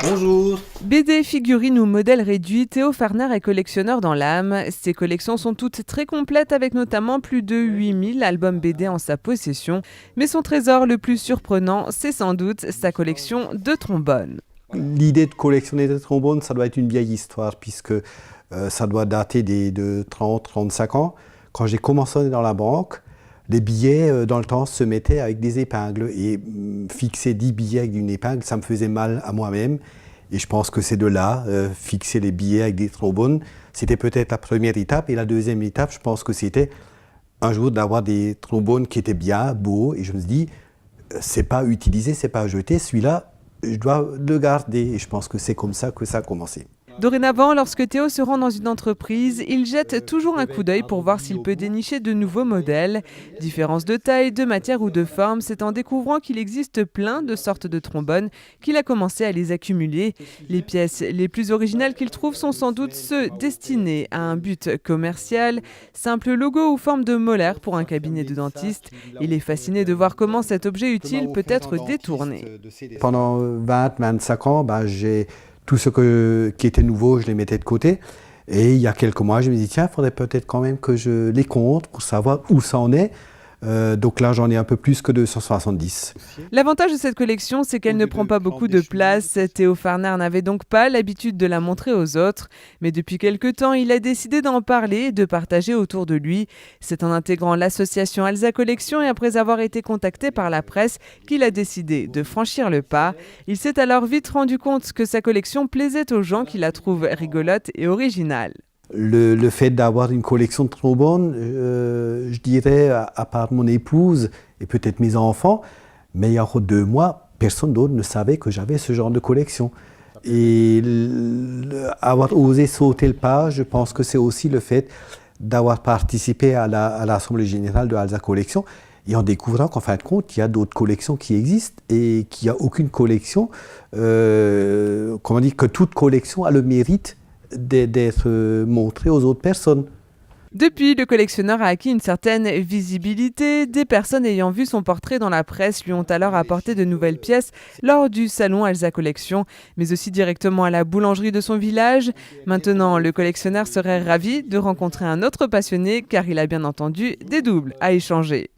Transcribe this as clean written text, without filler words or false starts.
Bonjour. BD, figurines ou modèles réduits, Théo Farner est collectionneur dans l'âme. Ses collections sont toutes très complètes avec notamment plus de 8000 albums BD en sa possession. Mais son trésor le plus surprenant, c'est sans doute sa collection de trombones. L'idée de collectionner des trombones, ça doit être une vieille histoire puisque ça doit dater de 30-35 ans. Quand j'ai commencé dans la banque, les billets dans le temps se mettaient avec des épingles et fixer 10 billets avec une épingle, ça me faisait mal à moi-même. Et je pense que c'est de là, fixer les billets avec des trombones, c'était peut-être la première étape. Et la deuxième étape, je pense que c'était un jour d'avoir des trombones qui étaient bien, beaux. Et je me suis dit, c'est pas utilisé, c'est pas jeté, celui-là, je dois le garder. Et je pense que c'est comme ça que ça a commencé. Dorénavant, lorsque Théo se rend dans une entreprise, il jette toujours un coup d'œil pour voir s'il peut dénicher de nouveaux modèles. Différence de taille, de matière ou de forme, c'est en découvrant qu'il existe plein de sortes de trombones qu'il a commencé à les accumuler. Les pièces les plus originales qu'il trouve sont sans doute ceux destinés à un but commercial. Simple logo ou forme de molaire pour un cabinet de dentiste. Il est fasciné de voir comment cet objet utile peut être détourné. Pendant 20-25 ans, j'ai tout qui était nouveau, je les mettais de côté. Et il y a quelques mois, je me dis, tiens, il faudrait peut-être quand même que je les compte pour savoir où ça en est. Donc là, j'en ai un peu plus que 270. L'avantage de cette collection, c'est qu'elle ne prend pas beaucoup de place. Théo Farner n'avait donc pas l'habitude de la montrer aux autres. Mais depuis quelque temps, il a décidé d'en parler et de partager autour de lui. C'est en intégrant l'association Alza Collection et après avoir été contacté par la presse qu'il a décidé de franchir le pas. Il s'est alors vite rendu compte que sa collection plaisait aux gens qui la trouvent rigolote et originale. Le fait d'avoir une collection de trombones, je dirais, à part mon épouse et peut-être mes enfants, mais il y a 2 mois, personne d'autre ne savait que j'avais ce genre de collection. Et avoir osé sauter le pas, je pense que c'est aussi le fait d'avoir participé à l'Assemblée générale de Alza Collection et en découvrant qu'en fin de compte, il y a d'autres collections qui existent et qu'il n'y a aucune collection, que toute collection a le mérite d'être montré aux autres personnes. Depuis, le collectionneur a acquis une certaine visibilité. Des personnes ayant vu son portrait dans la presse lui ont alors apporté de nouvelles pièces lors du salon Alza Collection, mais aussi directement à la boulangerie de son village. Maintenant, le collectionneur serait ravi de rencontrer un autre passionné car il a bien entendu des doubles à échanger.